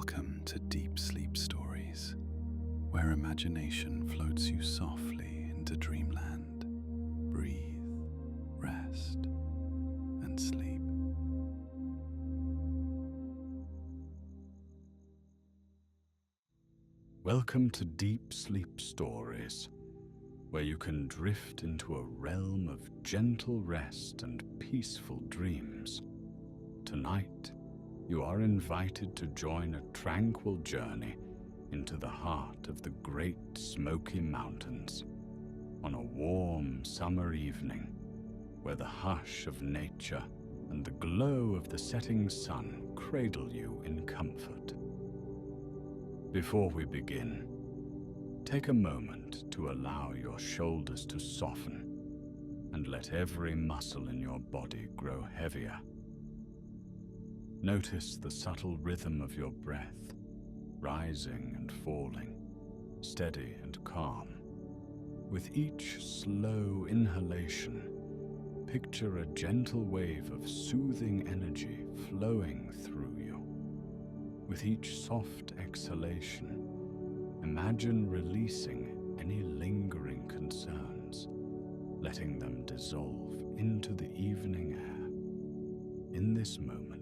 Welcome to Deep Sleep Stories, where imagination floats you softly into dreamland. Breathe, rest, and sleep. Welcome to Deep Sleep Stories, where you can drift into a realm of gentle rest and peaceful dreams. Tonight, you are invited to join a tranquil journey into the heart of the Great Smoky Mountains on a warm summer evening where the hush of nature and the glow of the setting sun cradle you in comfort. Before we begin, take a moment to allow your shoulders to soften and let every muscle in your body grow heavier. Notice the subtle rhythm of your breath, rising and falling, steady and calm. With each slow inhalation, picture a gentle wave of soothing energy flowing through you. With each soft exhalation, imagine releasing any lingering concerns, letting them dissolve into the evening air. In this moment,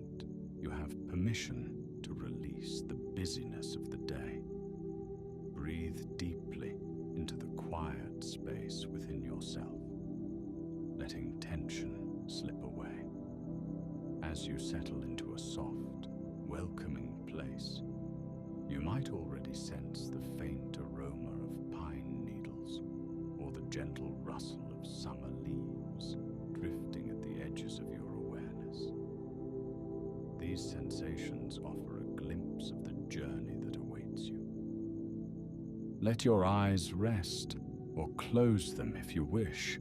you have permission to release the busyness of the day. Breathe deeply into the quiet space within yourself, letting tension slip away. As you settle into a soft, welcoming place, you might already sense the faint aroma of pine needles or the gentle rustle of summer leaves drifting at the edges of your awareness. These sensations offer a glimpse of the journey that awaits you. Let your eyes rest, or close them if you wish,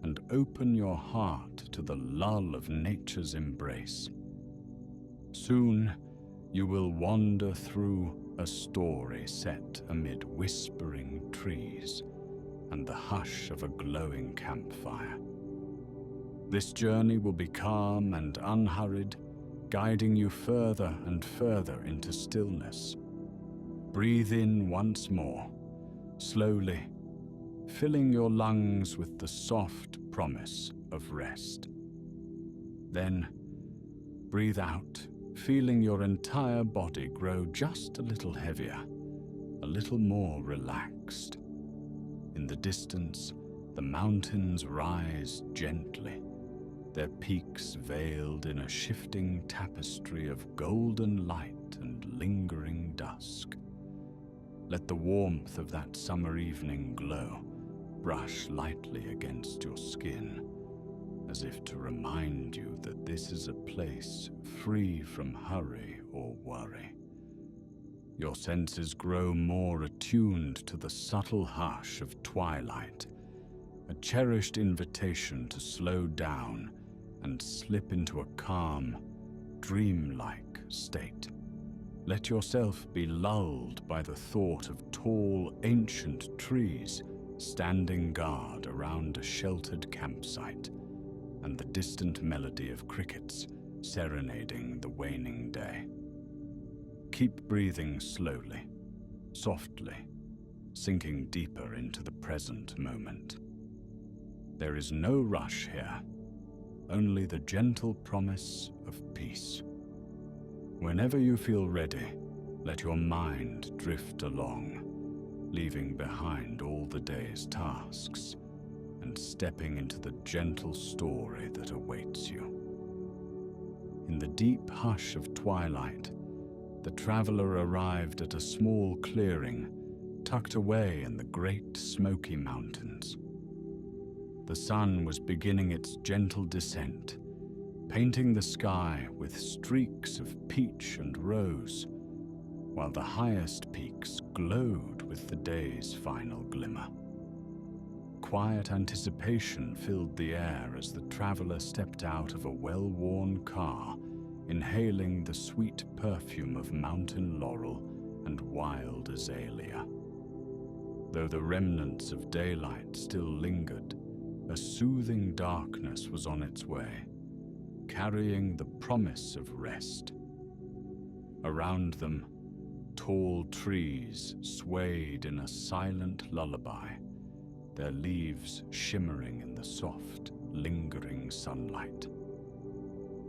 and open your heart to the lull of nature's embrace. Soon, you will wander through a story set amid whispering trees and the hush of a glowing campfire. This journey will be calm and unhurried, guiding you further and further into stillness. Breathe in once more, slowly, filling your lungs with the soft promise of rest. Then, breathe out, feeling your entire body grow just a little heavier, a little more relaxed. In the distance, the mountains rise gently, their peaks veiled in a shifting tapestry of golden light and lingering dusk. Let the warmth of that summer evening glow brush lightly against your skin, as if to remind you that this is a place free from hurry or worry. Your senses grow more attuned to the subtle hush of twilight, a cherished invitation to slow down and slip into a calm, dreamlike state. Let yourself be lulled by the thought of tall, ancient trees standing guard around a sheltered campsite, and the distant melody of crickets serenading the waning day. Keep breathing slowly, softly, sinking deeper into the present moment. There is no rush here, only the gentle promise of peace. Whenever you feel ready, let your mind drift along, leaving behind all the day's tasks and stepping into the gentle story that awaits you. In the deep hush of twilight, the traveler arrived at a small clearing tucked away in the Great Smoky Mountains. The sun was beginning its gentle descent, painting the sky with streaks of peach and rose, while the highest peaks glowed with the day's final glimmer. Quiet anticipation filled the air as the traveler stepped out of a well-worn car, inhaling the sweet perfume of mountain laurel and wild azalea. Though the remnants of daylight still lingered, a soothing darkness was on its way, carrying the promise of rest. Around them, tall trees swayed in a silent lullaby, their leaves shimmering in the soft, lingering sunlight.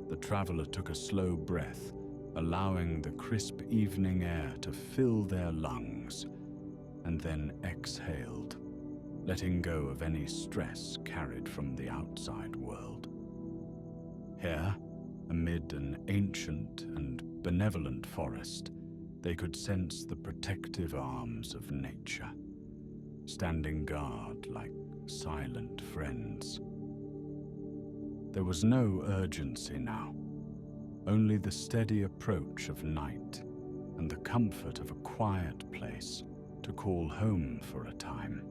The traveler took a slow breath, allowing the crisp evening air to fill their lungs, and then exhaled, letting go of any stress carried from the outside world. Here, amid an ancient and benevolent forest, they could sense the protective arms of nature, standing guard like silent friends. There was no urgency now, only the steady approach of night and the comfort of a quiet place to call home for a time.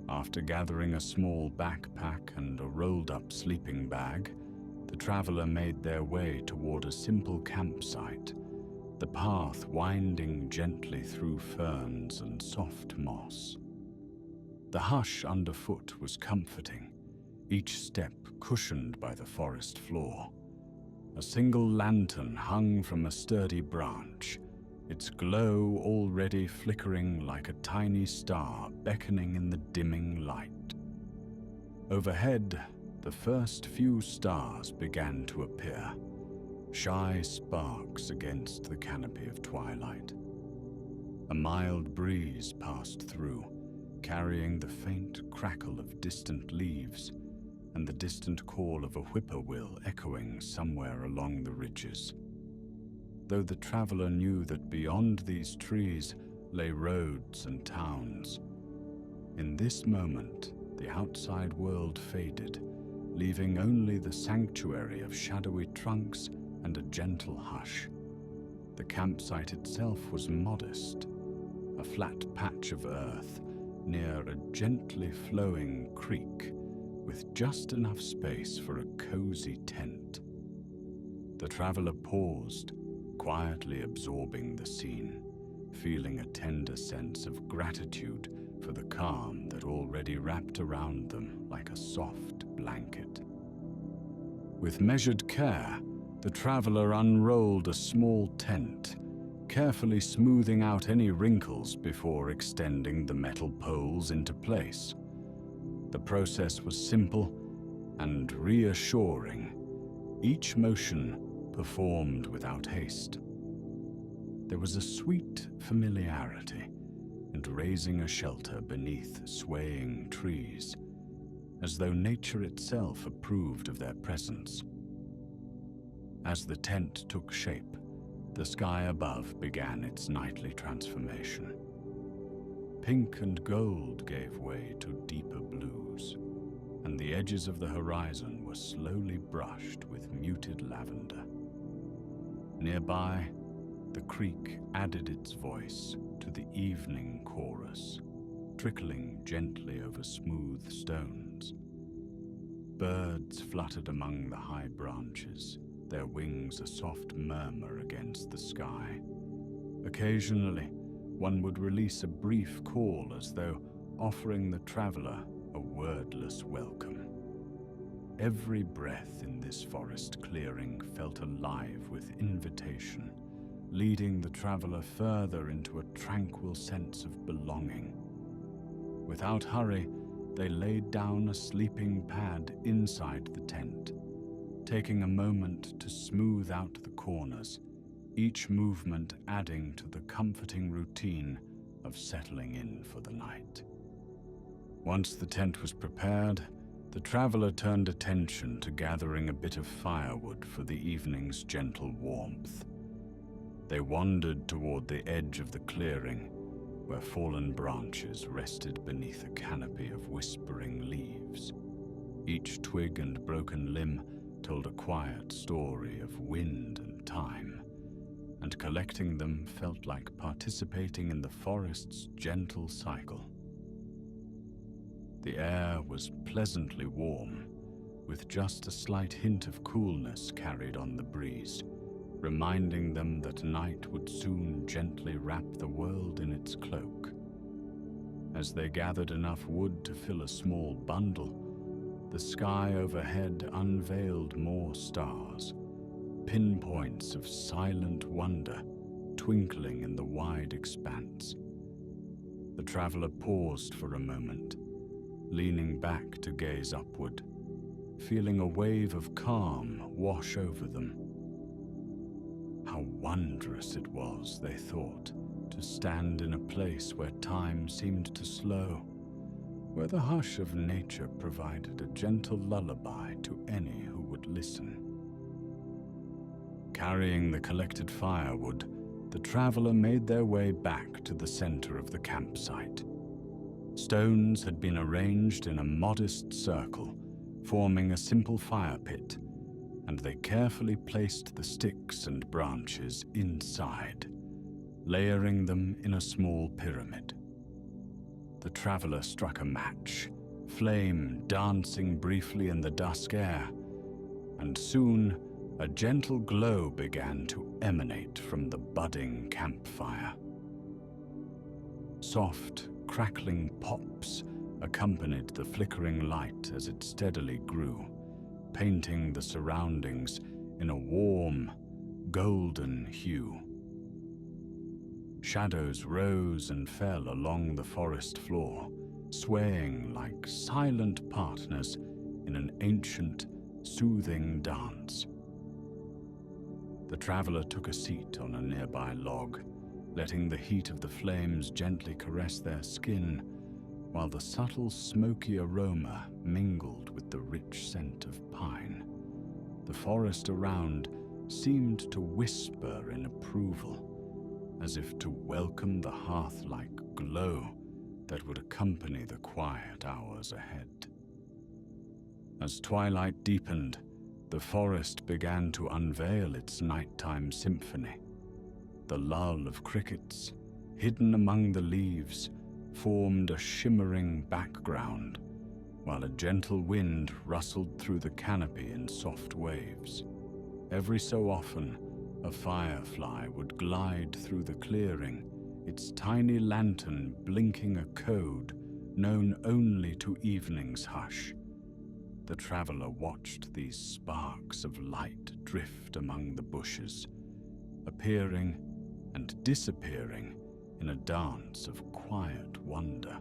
After gathering a small backpack and a rolled-up sleeping bag, the traveler made their way toward a simple campsite, the path winding gently through ferns and soft moss. The hush underfoot was comforting, each step cushioned by the forest floor. A single lantern hung from a sturdy branch, its glow already flickering like a tiny star beckoning in the dimming light. Overhead, the first few stars began to appear, shy sparks against the canopy of twilight. A mild breeze passed through, carrying the faint crackle of distant leaves and the distant call of a whippoorwill echoing somewhere along the ridges. Though the traveler knew that beyond these trees lay roads and towns, in this moment the outside world faded, leaving only the sanctuary of shadowy trunks and a gentle hush. The campsite itself was modest, a flat patch of earth near a gently flowing creek with just enough space for a cozy tent. The traveler paused, quietly absorbing the scene, feeling a tender sense of gratitude for the calm that already wrapped around them like a soft blanket. With measured care, the traveler unrolled a small tent, carefully smoothing out any wrinkles before extending the metal poles into place. The process was simple and reassuring, each motion performed without haste. There was a sweet familiarity in raising a shelter beneath swaying trees, as though nature itself approved of their presence. As the tent took shape, the sky above began its nightly transformation. Pink and gold gave way to deeper blues, and the edges of the horizon were slowly brushed with muted lavender. Nearby, the creek added its voice to the evening chorus, trickling gently over smooth stones. Birds fluttered among the high branches, their wings a soft murmur against the sky. Occasionally, one would release a brief call as though offering the traveler a wordless welcome. Every breath in this forest clearing felt alive with invitation, leading the traveler further into a tranquil sense of belonging. Without hurry, they laid down a sleeping pad inside the tent, taking a moment to smooth out the corners, each movement adding to the comforting routine of settling in for the night. Once the tent was prepared, the traveler turned attention to gathering a bit of firewood for the evening's gentle warmth. They wandered toward the edge of the clearing, where fallen branches rested beneath a canopy of whispering leaves. Each twig and broken limb told a quiet story of wind and time, and collecting them felt like participating in the forest's gentle cycle. The air was pleasantly warm, with just a slight hint of coolness carried on the breeze, reminding them that night would soon gently wrap the world in its cloak. As they gathered enough wood to fill a small bundle, the sky overhead unveiled more stars, pinpoints of silent wonder twinkling in the wide expanse. The traveler paused for a moment, leaning back to gaze upward, feeling a wave of calm wash over them. How wondrous it was, they thought, to stand in a place where time seemed to slow, where the hush of nature provided a gentle lullaby to any who would listen. Carrying the collected firewood, the traveler made their way back to the center of the campsite. Stones had been arranged in a modest circle, forming a simple fire pit, and they carefully placed the sticks and branches inside, layering them in a small pyramid. The traveler struck a match, flame dancing briefly in the dusk air, and soon a gentle glow began to emanate from the budding campfire. Soft, crackling pops accompanied the flickering light as it steadily grew, painting the surroundings in a warm, golden hue. Shadows rose and fell along the forest floor, swaying like silent partners in an ancient, soothing dance. The traveler took a seat on a nearby log, letting the heat of the flames gently caress their skin, while the subtle smoky aroma mingled with the rich scent of pine. The forest around seemed to whisper in approval, as if to welcome the hearth-like glow that would accompany the quiet hours ahead. As twilight deepened, the forest began to unveil its nighttime symphony. The lull of crickets, hidden among the leaves, formed a shimmering background, while a gentle wind rustled through the canopy in soft waves. Every so often, a firefly would glide through the clearing, its tiny lantern blinking a code known only to evening's hush. The traveler watched these sparks of light drift among the bushes, appearing and disappearing in a dance of quiet wonder.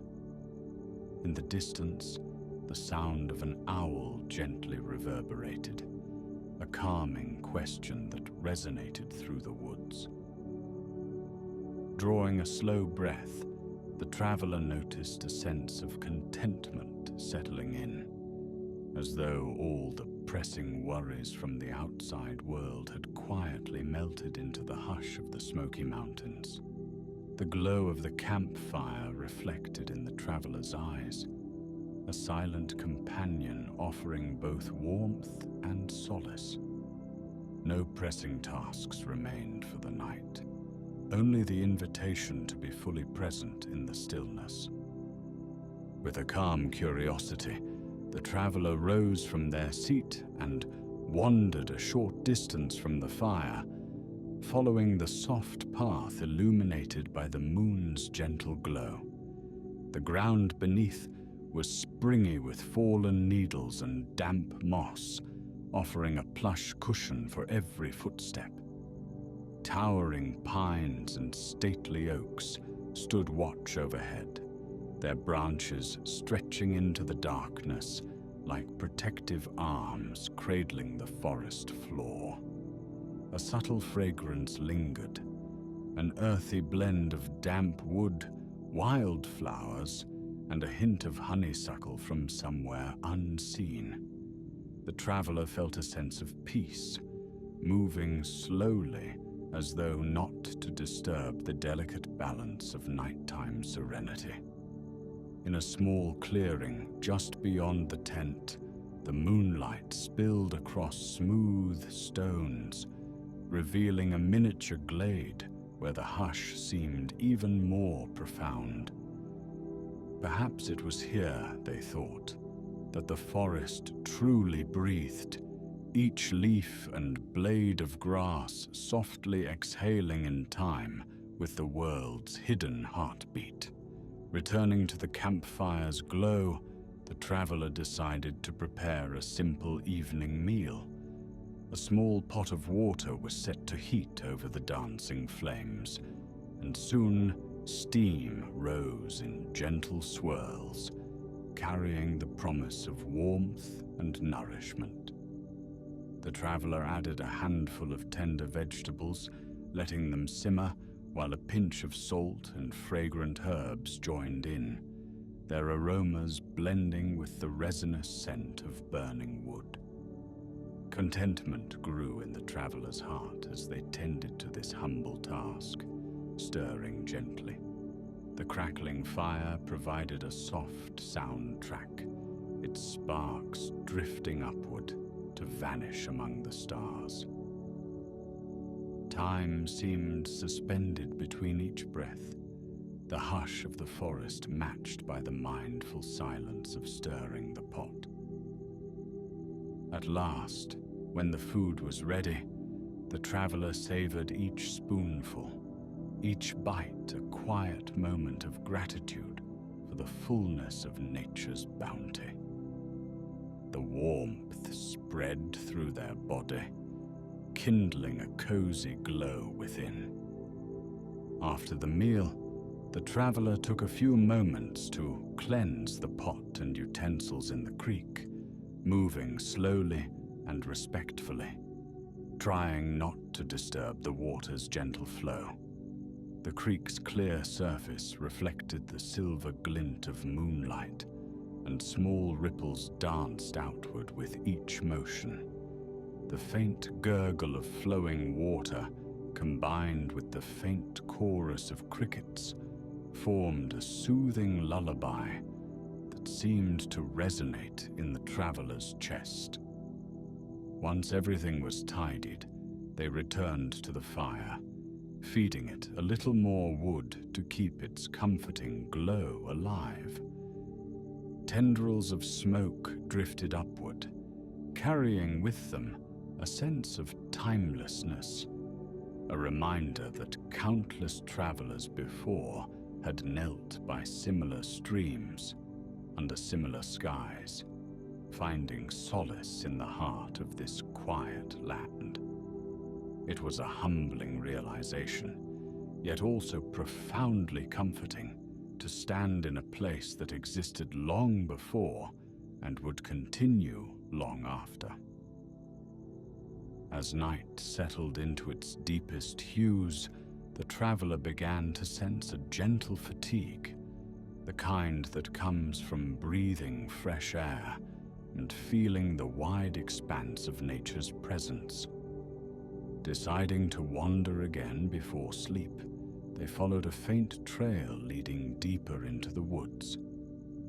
In the distance, the sound of an owl gently reverberated, a calming question that resonated through the woods. Drawing a slow breath, the traveler noticed a sense of contentment settling in, as though all the pressing worries from the outside world had quietly melted into the hush of the Smoky Mountains. The glow of the campfire reflected in the traveler's eyes, a silent companion offering both warmth and solace. No pressing tasks remained for the night, only the invitation to be fully present in the stillness. With a calm curiosity, the traveler rose from their seat and wandered a short distance from the fire, following the soft path illuminated by the moon's gentle glow. The ground beneath was springy with fallen needles and damp moss, offering a plush cushion for every footstep. Towering pines and stately oaks stood watch overhead, their branches stretching into the darkness like protective arms cradling the forest floor. A subtle fragrance lingered, an earthy blend of damp wood, wildflowers, and a hint of honeysuckle from somewhere unseen. The traveler felt a sense of peace, moving slowly as though not to disturb the delicate balance of nighttime serenity. In a small clearing just beyond the tent, the moonlight spilled across smooth stones, revealing a miniature glade where the hush seemed even more profound. Perhaps it was here, they thought, that the forest truly breathed, each leaf and blade of grass softly exhaling in time with the world's hidden heartbeat. Returning to the campfire's glow, the traveler decided to prepare a simple evening meal. A small pot of water was set to heat over the dancing flames, and soon steam rose in gentle swirls, carrying the promise of warmth and nourishment. The traveler added a handful of tender vegetables, letting them simmer while a pinch of salt and fragrant herbs joined in, their aromas blending with the resinous scent of burning wood. Contentment grew in the traveler's heart as they tended to this humble task, stirring gently. The crackling fire provided a soft soundtrack, its sparks drifting upward to vanish among the stars. Time seemed suspended between each breath, the hush of the forest matched by the mindful silence of stirring the pot. At last, when the food was ready, the traveler savored each spoonful, each bite a quiet moment of gratitude for the fullness of nature's bounty. The warmth spread through their body, kindling a cozy glow within. After the meal, the traveler took a few moments to cleanse the pot and utensils in the creek, moving slowly and respectfully, trying not to disturb the water's gentle flow. The creek's clear surface reflected the silver glint of moonlight, and small ripples danced outward with each motion. The faint gurgle of flowing water, combined with the faint chorus of crickets, formed a soothing lullaby that seemed to resonate in the traveler's chest. Once everything was tidied, they returned to the fire, feeding it a little more wood to keep its comforting glow alive. Tendrils of smoke drifted upward, carrying with them a sense of timelessness, a reminder that countless travelers before had knelt by similar streams, under similar skies, finding solace in the heart of this quiet land. It was a humbling realization, yet also profoundly comforting, to stand in a place that existed long before and would continue long after. As night settled into its deepest hues, the traveler began to sense a gentle fatigue, the kind that comes from breathing fresh air and feeling the wide expanse of nature's presence. Deciding to wander again before sleep, they followed a faint trail leading deeper into the woods.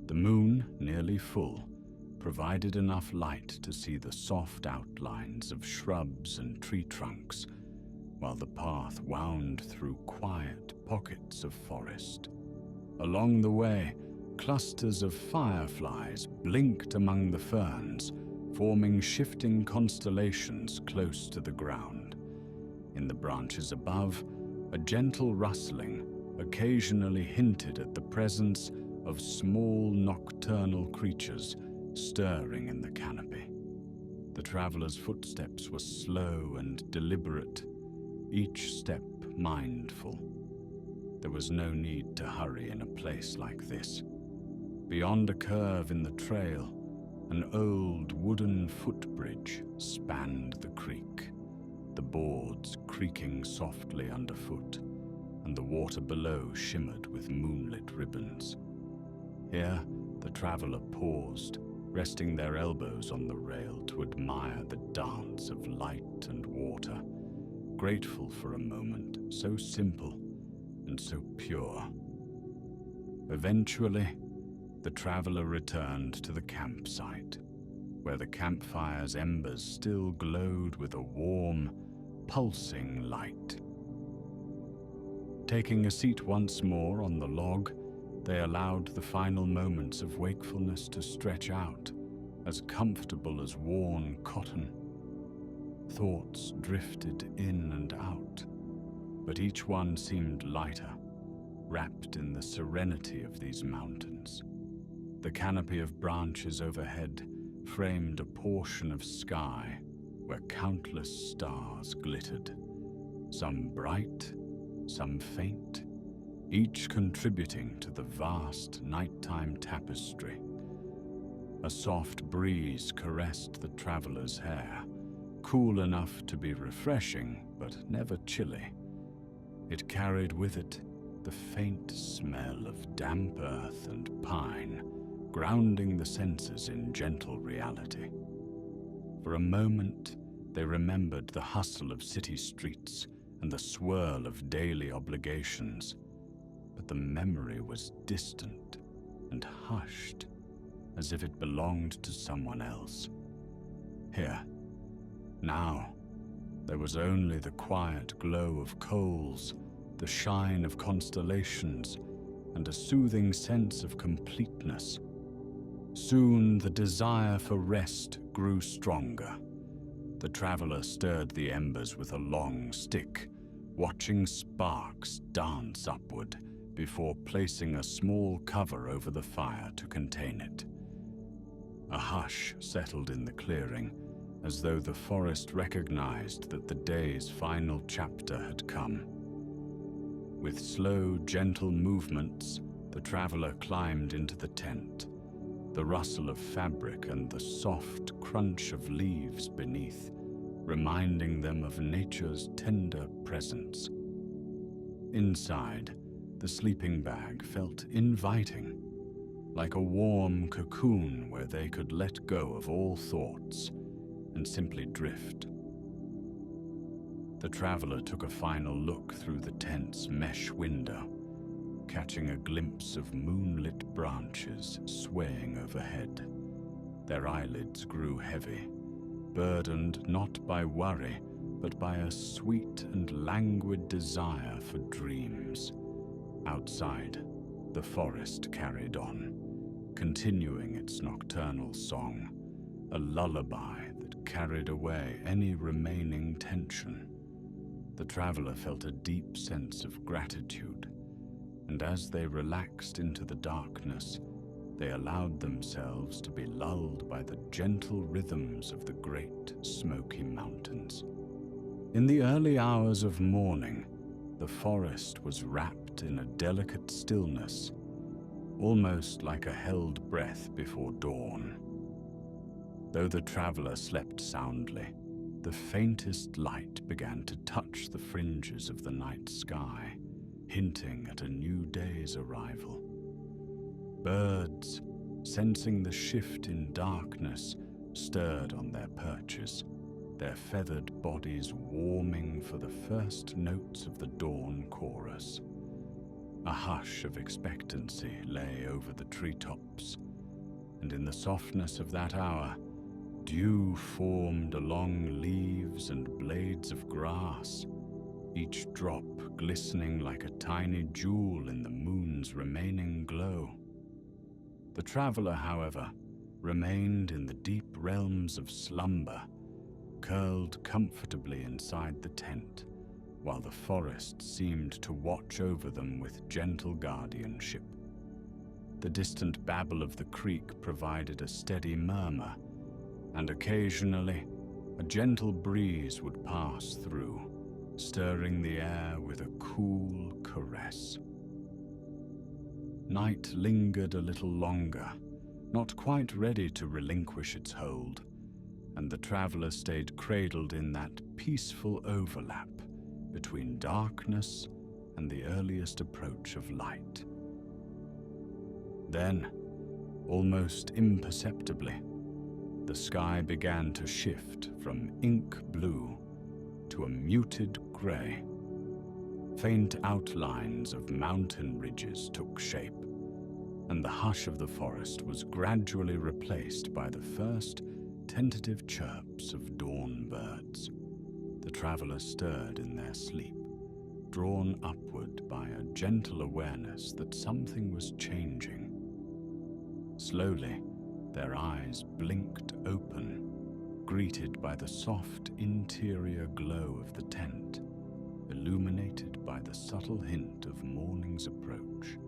The moon, nearly full, provided enough light to see the soft outlines of shrubs and tree trunks, while the path wound through quiet pockets of forest. Along the way, clusters of fireflies blinked among the ferns, forming shifting constellations close to the ground. In the branches above, a gentle rustling occasionally hinted at the presence of small nocturnal creatures stirring in the canopy. The traveler's footsteps were slow and deliberate, each step mindful. There was no need to hurry in a place like this. Beyond a curve in the trail, an old wooden footbridge spanned the creek, the boards creaking softly underfoot, and the water below shimmered with moonlit ribbons. Here, the traveler paused, resting their elbows on the rail to admire the dance of light and water, grateful for a moment so simple and so pure. Eventually, the traveler returned to the campsite, where the campfire's embers still glowed with a warm, pulsing light. Taking a seat once more on the log, they allowed the final moments of wakefulness to stretch out, as comfortable as worn cotton. Thoughts drifted in and out, but each one seemed lighter, wrapped in the serenity of these mountains. The canopy of branches overhead framed a portion of sky where countless stars glittered, some bright, some faint, each contributing to the vast nighttime tapestry. A soft breeze caressed the traveler's hair, cool enough to be refreshing, but never chilly. It carried with it the faint smell of damp earth and pine, grounding the senses in gentle reality. For a moment, they remembered the hustle of city streets and the swirl of daily obligations, but the memory was distant and hushed, as if it belonged to someone else. Here, now, there was only the quiet glow of coals, the shine of constellations, and a soothing sense of completeness. Soon the desire for rest grew stronger. The traveler stirred the embers with a long stick, watching sparks dance upward before placing a small cover over the fire to contain it. A hush settled in the clearing, as though the forest recognized that the day's final chapter had come. With slow, gentle movements, the traveler climbed into the tent, the rustle of fabric and the soft crunch of leaves beneath, reminding them of nature's tender presence. Inside, the sleeping bag felt inviting, like a warm cocoon where they could let go of all thoughts and simply drift. The traveler took a final look through the tent's mesh window, catching a glimpse of moonlit branches swaying overhead. Their eyelids grew heavy, burdened not by worry, but by a sweet and languid desire for dreams. Outside, the forest carried on, continuing its nocturnal song, a lullaby that carried away any remaining tension. The traveler felt a deep sense of gratitude, and as they relaxed into the darkness, they allowed themselves to be lulled by the gentle rhythms of the Great Smoky Mountains. In the early hours of morning, the forest was wrapped in a delicate stillness, almost like a held breath before dawn. Though the traveler slept soundly, the faintest light began to touch the fringes of the night sky, hinting at a new day's arrival. Birds, sensing the shift in darkness, stirred on their perches, their feathered bodies warming for the first notes of the dawn chorus. A hush of expectancy lay over the treetops, and in the softness of that hour, dew formed along leaves and blades of grass, each drop glistening like a tiny jewel in the moon's remaining glow. The traveler, however, remained in the deep realms of slumber, curled comfortably inside the tent, while the forest seemed to watch over them with gentle guardianship. The distant babble of the creek provided a steady murmur, and occasionally a gentle breeze would pass through, stirring the air with a cool caress. Night lingered a little longer, not quite ready to relinquish its hold, and the traveler stayed cradled in that peaceful overlap between darkness and the earliest approach of light. Then, almost imperceptibly, the sky began to shift from ink blue to a muted gray. Faint outlines of mountain ridges took shape, and the hush of the forest was gradually replaced by the first tentative chirps of dawn birds. The traveler stirred in their sleep, drawn upward by a gentle awareness that something was changing. Slowly, their eyes blinked open, greeted by the soft interior glow of the tent, illuminated by the subtle hint of morning's approach.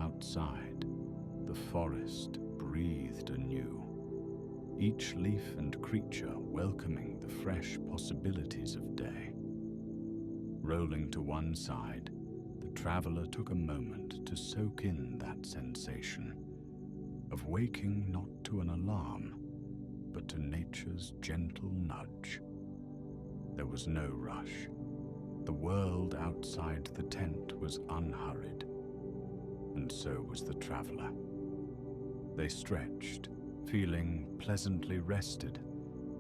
Outside, the forest breathed anew, each leaf and creature welcoming the fresh possibilities of day. Rolling to one side, the traveler took a moment to soak in that sensation of waking not to an alarm, but to nature's gentle nudge. There was no rush. The world outside the tent was unhurried, and so was the traveler. They stretched, feeling pleasantly rested,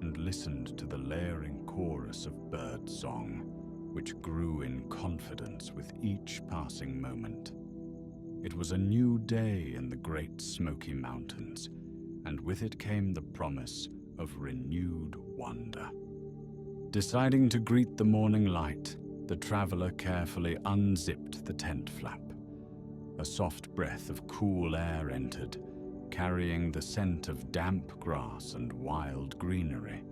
and listened to the layering chorus of bird song, which grew in confidence with each passing moment. It was a new day in the Great Smoky Mountains, and with it came the promise of renewed wonder. Deciding to greet the morning light, the traveler carefully unzipped the tent flap. A soft breath of cool air entered, carrying the scent of damp grass and wild greenery.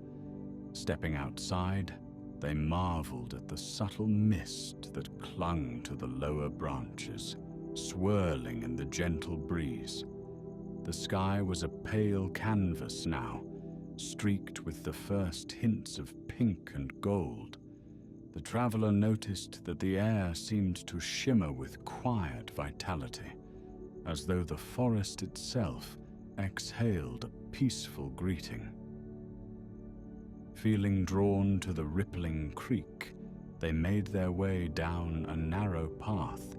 Stepping outside, they marveled at the subtle mist that clung to the lower branches, swirling in the gentle breeze. The sky was a pale canvas now, streaked with the first hints of pink and gold. The traveler noticed that the air seemed to shimmer with quiet vitality, as though the forest itself exhaled a peaceful greeting. Feeling drawn to the rippling creek, they made their way down a narrow path,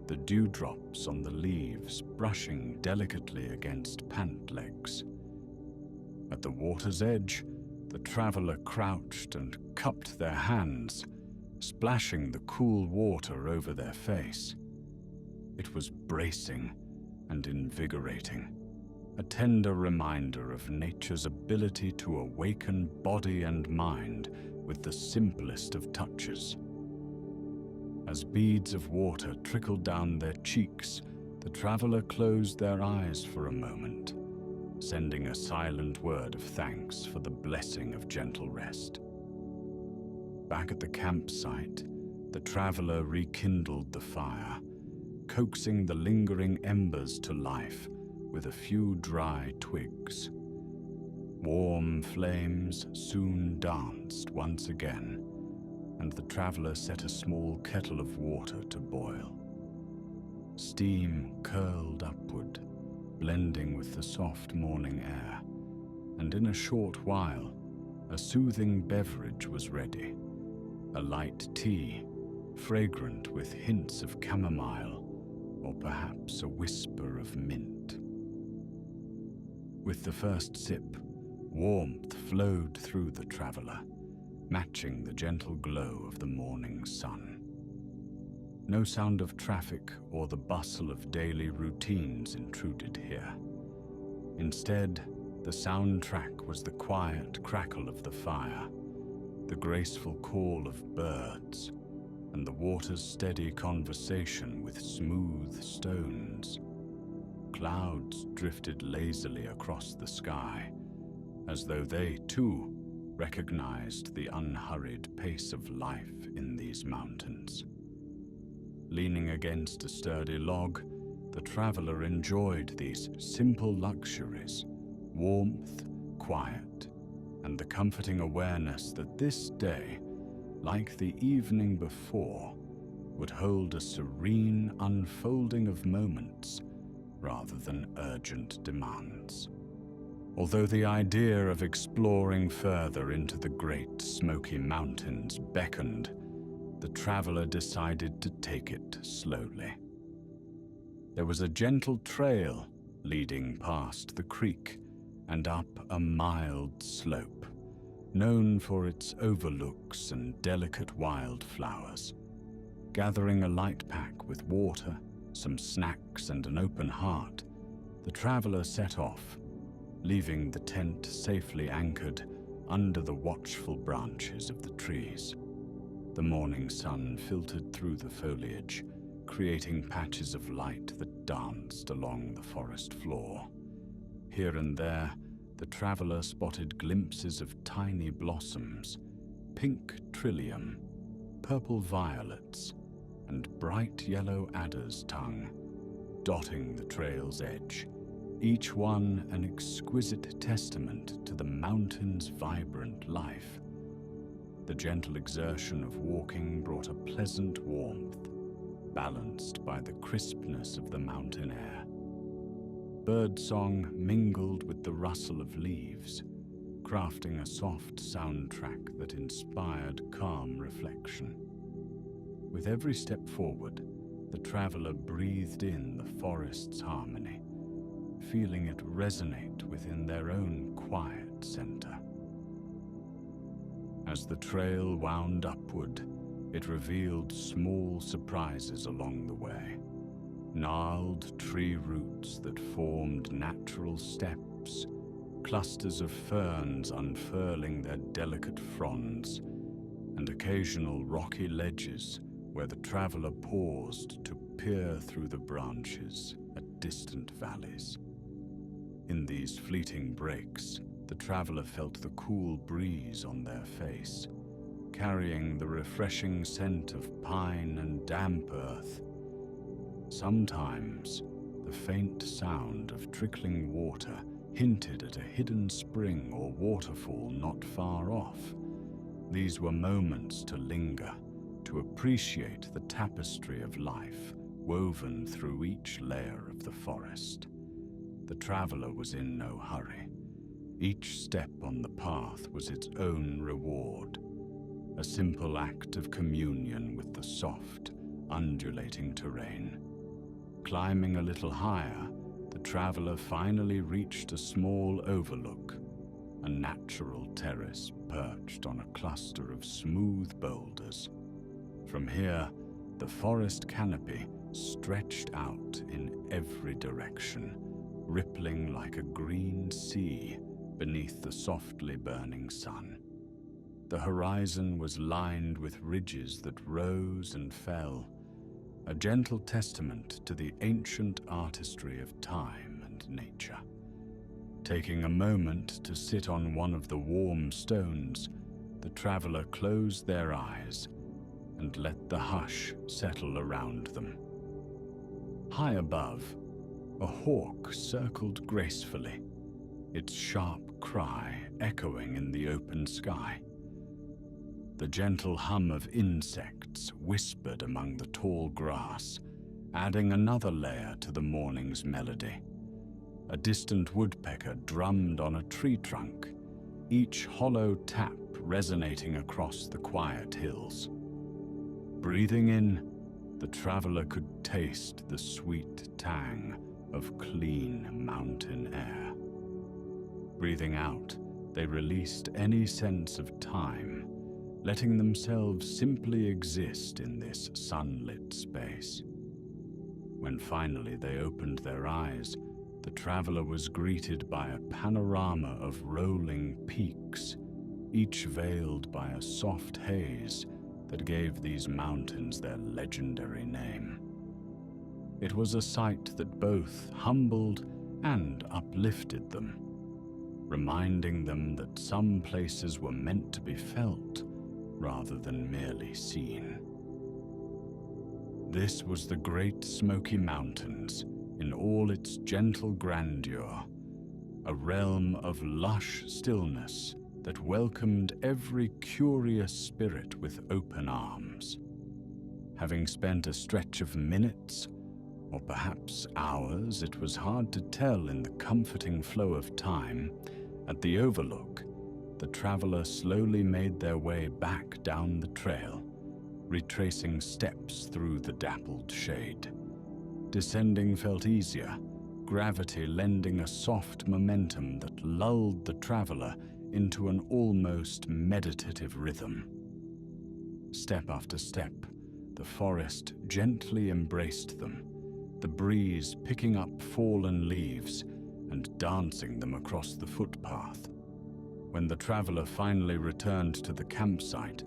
the dewdrops on the leaves brushing delicately against pant legs. At the water's edge, the traveler crouched and cupped their hands, splashing the cool water over their face. It was bracing and invigorating, a tender reminder of nature's ability to awaken body and mind with the simplest of touches. As beads of water trickled down their cheeks, the traveler closed their eyes for a moment, sending a silent word of thanks for the blessing of gentle rest. Back at the campsite, the traveler rekindled the fire, coaxing the lingering embers to life with a few dry twigs. Warm flames soon danced once again, and the traveler set a small kettle of water to boil. Steam curled upward, blending with the soft morning air, and in a short while, a soothing beverage was ready, a light tea, fragrant with hints of chamomile, or perhaps a whisper of mint. With the first sip, warmth flowed through the traveler, matching the gentle glow of the morning sun. No sound of traffic or the bustle of daily routines intruded here. Instead, the soundtrack was the quiet crackle of the fire, the graceful call of birds, and the water's steady conversation with smooth stones. Clouds drifted lazily across the sky, as though they, too, recognized the unhurried pace of life in these mountains. Leaning against a sturdy log, the traveler enjoyed these simple luxuries, warmth, quiet, and the comforting awareness that this day, like the evening before, would hold a serene unfolding of moments rather than urgent demands. Although the idea of exploring further into the Great Smoky Mountains beckoned, the traveler decided to take it slowly. There was a gentle trail leading past the creek and up a mild slope, known for its overlooks and delicate wildflowers. Gathering a light pack with water, some snacks, and an open heart, the traveler set off, leaving the tent safely anchored under the watchful branches of the trees. The morning sun filtered through the foliage, creating patches of light that danced along the forest floor. Here and there, the traveler spotted glimpses of tiny blossoms, pink trillium, purple violets, and bright yellow adder's tongue, dotting the trail's edge, each one an exquisite testament to the mountain's vibrant life. The gentle exertion of walking brought a pleasant warmth, balanced by the crispness of the mountain air. Birdsong mingled with the rustle of leaves, crafting a soft soundtrack that inspired calm reflection. With every step forward, the traveler breathed in the forest's harmony, feeling it resonate within their own quiet center. As the trail wound upward, it revealed small surprises along the way. Gnarled tree roots that formed natural steps, clusters of ferns unfurling their delicate fronds, and occasional rocky ledges where the traveler paused to peer through the branches at distant valleys. In these fleeting breaks, the traveler felt the cool breeze on their face, carrying the refreshing scent of pine and damp earth. Sometimes, the faint sound of trickling water hinted at a hidden spring or waterfall not far off. These were moments to linger, to appreciate the tapestry of life woven through each layer of the forest. The traveler was in no hurry. Each step on the path was its own reward, a simple act of communion with the soft, undulating terrain. Climbing a little higher, the traveler finally reached a small overlook, a natural terrace perched on a cluster of smooth boulders. From here, the forest canopy stretched out in every direction, rippling like a green sea beneath the softly burning sun. The horizon was lined with ridges that rose and fell, a gentle testament to the ancient artistry of time and nature. Taking a moment to sit on one of the warm stones, the traveler closed their eyes and let the hush settle around them. High above, a hawk circled gracefully, its sharp cry echoing in the open sky. The gentle hum of insects whispered among the tall grass, adding another layer to the morning's melody. A distant woodpecker drummed on a tree trunk, each hollow tap resonating across the quiet hills. Breathing in, the traveler could taste the sweet tang of clean mountain air. Breathing out, they released any sense of time, letting themselves simply exist in this sunlit space. When finally they opened their eyes, the traveler was greeted by a panorama of rolling peaks, each veiled by a soft haze that gave these mountains their legendary name. It was a sight that both humbled and uplifted them, reminding them that some places were meant to be felt rather than merely seen. This was the Great Smoky Mountains in all its gentle grandeur, a realm of lush stillness that welcomed every curious spirit with open arms. Having spent a stretch of minutes, or perhaps hours, it was hard to tell in the comforting flow of time, at the overlook, the traveler slowly made their way back down the trail, retracing steps through the dappled shade. Descending felt easier, gravity lending a soft momentum that lulled the traveler into an almost meditative rhythm. Step after step, the forest gently embraced them, the breeze picking up fallen leaves and dancing them across the footpath. When the traveler finally returned to the campsite,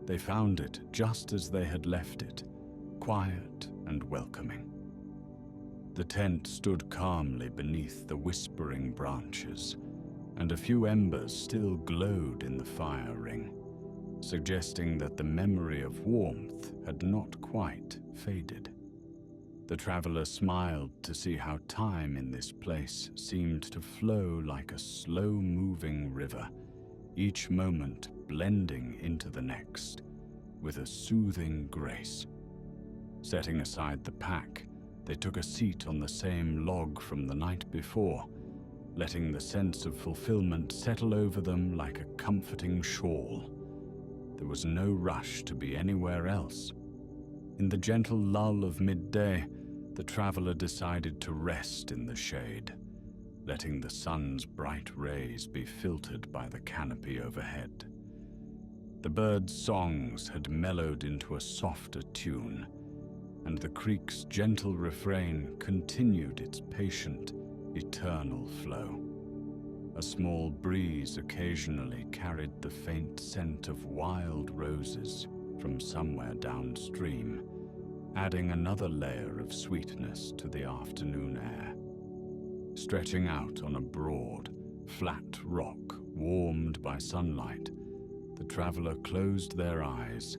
they found it just as they had left it, quiet and welcoming. The tent stood calmly beneath the whispering branches, and a few embers still glowed in the fire ring, suggesting that the memory of warmth had not quite faded. The traveler smiled to see how time in this place seemed to flow like a slow-moving river, each moment blending into the next with a soothing grace. Setting aside the pack, they took a seat on the same log from the night before, letting the sense of fulfillment settle over them like a comforting shawl. There was no rush to be anywhere else. In the gentle lull of midday, the traveler decided to rest in the shade, letting the sun's bright rays be filtered by the canopy overhead. The birds' songs had mellowed into a softer tune, and the creek's gentle refrain continued its patient, eternal flow. A small breeze occasionally carried the faint scent of wild roses from somewhere downstream, adding another layer of sweetness to the afternoon air. Stretching out on a broad, flat rock warmed by sunlight, the traveler closed their eyes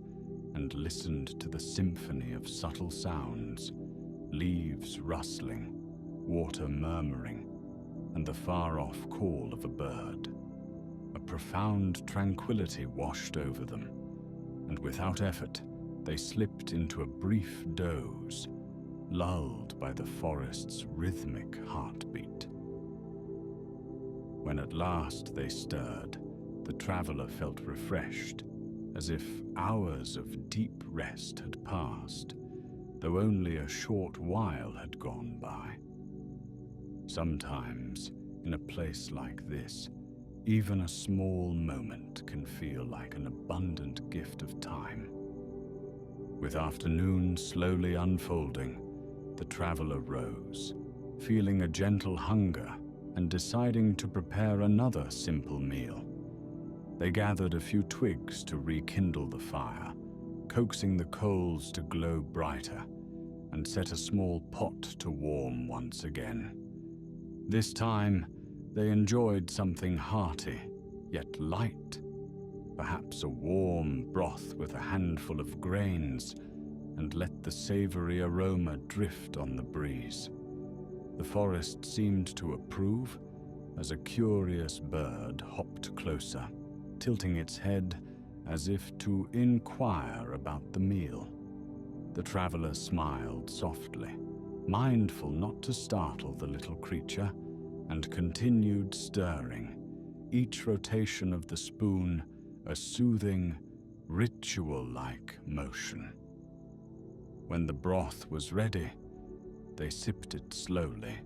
and listened to the symphony of subtle sounds, leaves rustling, water murmuring, and the far-off call of a bird. A profound tranquility washed over them, and without effort, they slipped into a brief doze, lulled by the forest's rhythmic heartbeat. When at last they stirred, the traveler felt refreshed, as if hours of deep rest had passed, though only a short while had gone by. Sometimes, in a place like this, even a small moment can feel like an abundant gift of time. With afternoon slowly unfolding, the traveler rose, feeling a gentle hunger and deciding to prepare another simple meal. They gathered a few twigs to rekindle the fire, coaxing the coals to glow brighter, and set a small pot to warm once again. This time, they enjoyed something hearty, yet light, perhaps a warm broth with a handful of grains, and let the savory aroma drift on the breeze. The forest seemed to approve, as a curious bird hopped closer, tilting its head as if to inquire about the meal. The traveler smiled softly, mindful not to startle the little creature, and continued stirring, each rotation of the spoon a soothing, ritual-like motion. When the broth was ready, they sipped it slowly,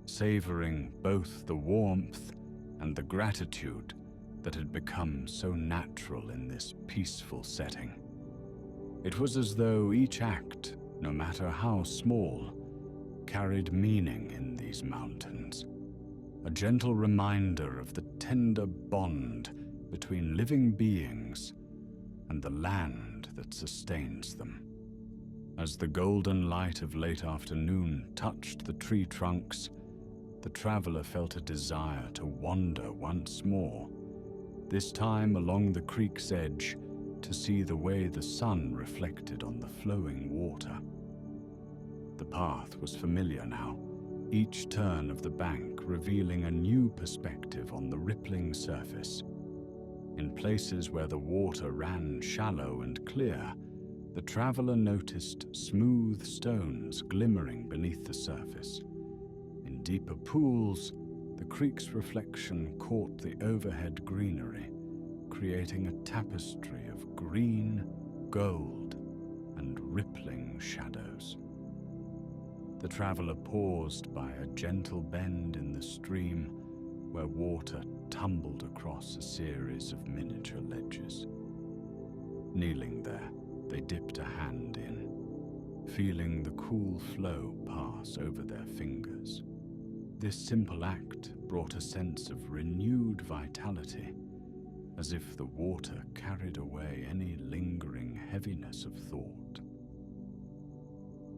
savoring both the warmth and the gratitude that had become so natural in this peaceful setting. It was as though each act, no matter how small, carried meaning in these mountains, a gentle reminder of the tender bond between living beings and the land that sustains them. As the golden light of late afternoon touched the tree trunks, the traveler felt a desire to wander once more, this time along the creek's edge to see the way the sun reflected on the flowing water. The path was familiar now, each turn of the bank revealing a new perspective on the rippling surface. In places where the water ran shallow and clear, the traveler noticed smooth stones glimmering beneath the surface. In deeper pools, the creek's reflection caught the overhead greenery, creating a tapestry of green, gold, and rippling shadows. The traveler paused by a gentle bend in the stream where water tumbled across a series of miniature ledges. Kneeling there, they dipped a hand in, feeling the cool flow pass over their fingers. This simple act brought a sense of renewed vitality, as if the water carried away any lingering heaviness of thought.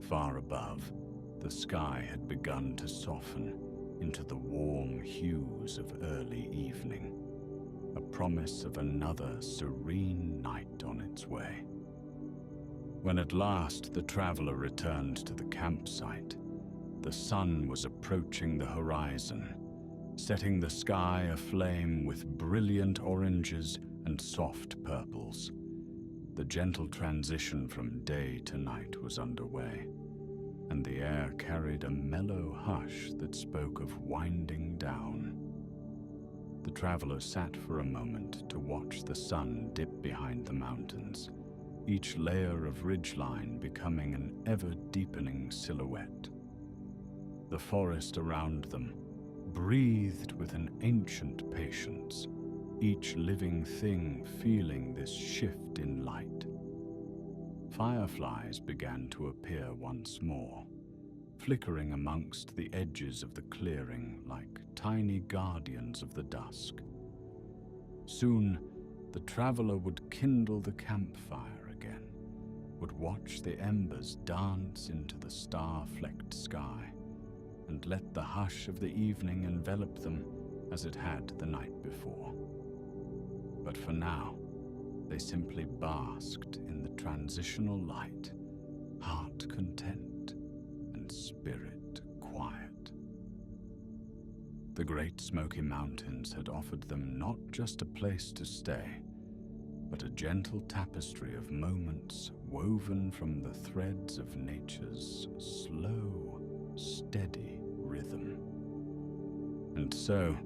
Far above, the sky had begun to soften into the warm hues of early evening, a promise of another serene night on its way. When at last the traveler returned to the campsite, the sun was approaching the horizon, setting the sky aflame with brilliant oranges and soft purples. The gentle transition from day to night was underway, and the air carried a mellow hush that spoke of winding down. The traveler sat for a moment to watch the sun dip behind the mountains, each layer of ridgeline becoming an ever-deepening silhouette. The forest around them breathed with an ancient patience, each living thing feeling this shift in light. Fireflies began to appear once more, flickering amongst the edges of the clearing like tiny guardians of the dusk. Soon, the traveler would kindle the campfire again, would watch the embers dance into the star-flecked sky, and let the hush of the evening envelop them as it had the night before. But for now, they simply basked in the transitional light, heart content and spirit quiet. The Great Smoky Mountains had offered them not just a place to stay, but a gentle tapestry of moments woven from the threads of nature's slow, steady rhythm. And so,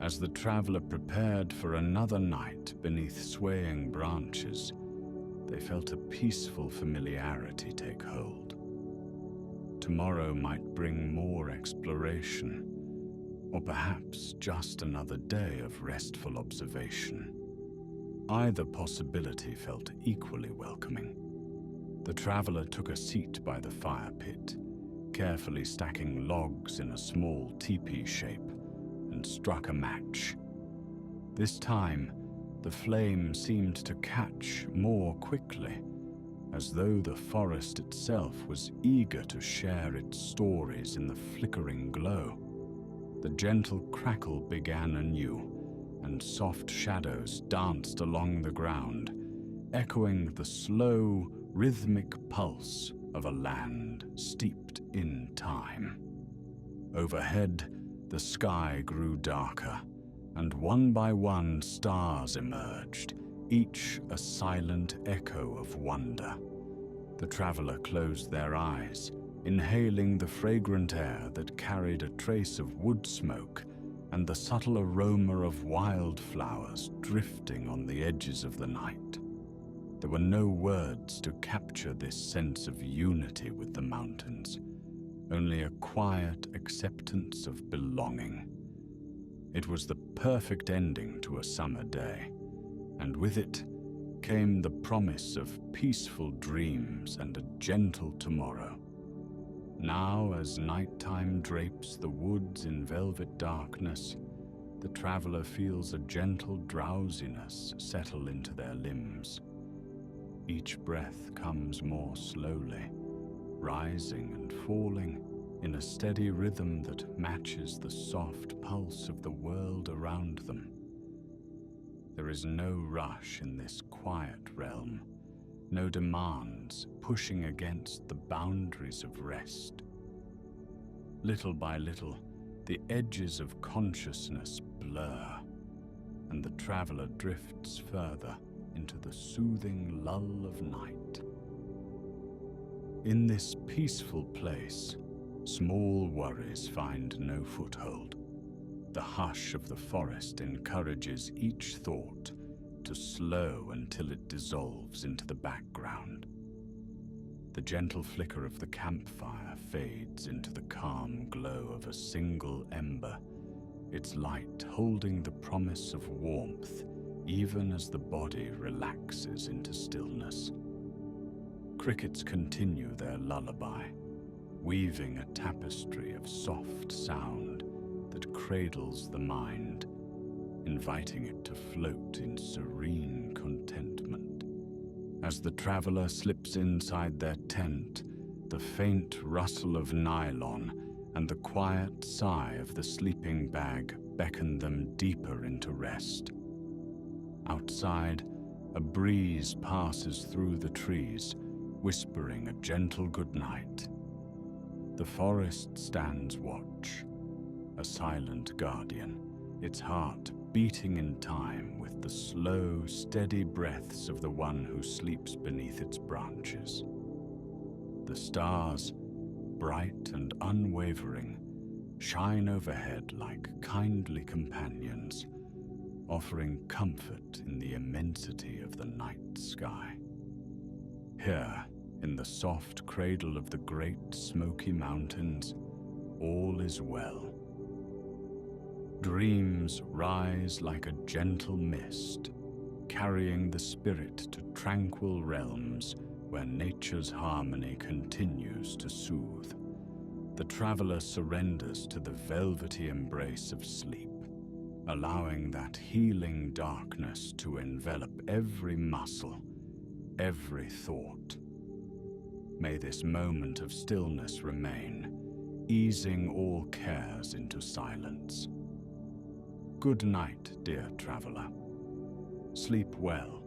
as the traveler prepared for another night beneath swaying branches, they felt a peaceful familiarity take hold. Tomorrow might bring more exploration, or perhaps just another day of restful observation. Either possibility felt equally welcoming. The traveler took a seat by the fire pit, carefully stacking logs in a small teepee shape, and struck a match. This time, the flame seemed to catch more quickly, as though the forest itself was eager to share its stories in the flickering glow. The gentle crackle began anew, and soft shadows danced along the ground, echoing the slow, rhythmic pulse of a land steeped in time. Overhead, the sky grew darker, and one by one stars emerged, each a silent echo of wonder. The traveler closed their eyes, inhaling the fragrant air that carried a trace of wood smoke and the subtle aroma of wildflowers drifting on the edges of the night. There were no words to capture this sense of unity with the mountains, only a quiet acceptance of belonging. It was the perfect ending to a summer day, and with it came the promise of peaceful dreams and a gentle tomorrow. Now, as nighttime drapes the woods in velvet darkness, the traveler feels a gentle drowsiness settle into their limbs. Each breath comes more slowly, rising and falling in a steady rhythm that matches the soft pulse of the world around them. There is no rush in this quiet realm, no demands pushing against the boundaries of rest. Little by little, the edges of consciousness blur, and the traveler drifts further into the soothing lull of night. In this peaceful place, small worries find no foothold. The hush of the forest encourages each thought to slow until it dissolves into the background. The gentle flicker of the campfire fades into the calm glow of a single ember, its light holding the promise of warmth even as the body relaxes into stillness. Crickets continue their lullaby, weaving a tapestry of soft sound that cradles the mind, inviting it to float in serene contentment. As the traveler slips inside their tent, the faint rustle of nylon and the quiet sigh of the sleeping bag beckon them deeper into rest. Outside, a breeze passes through the trees, whispering a gentle goodnight. The forest stands watch, a silent guardian, its heart beating in time with the slow, steady breaths of the one who sleeps beneath its branches. The stars, bright and unwavering, shine overhead like kindly companions, offering comfort in the immensity of the night sky. Here, in the soft cradle of the Great Smoky Mountains, all is well. Dreams rise like a gentle mist, carrying the spirit to tranquil realms where nature's harmony continues to soothe. The traveler surrenders to the velvety embrace of sleep, allowing that healing darkness to envelop every muscle, every thought. May this moment of stillness remain, easing all cares into silence. Good night, dear traveler. Sleep well,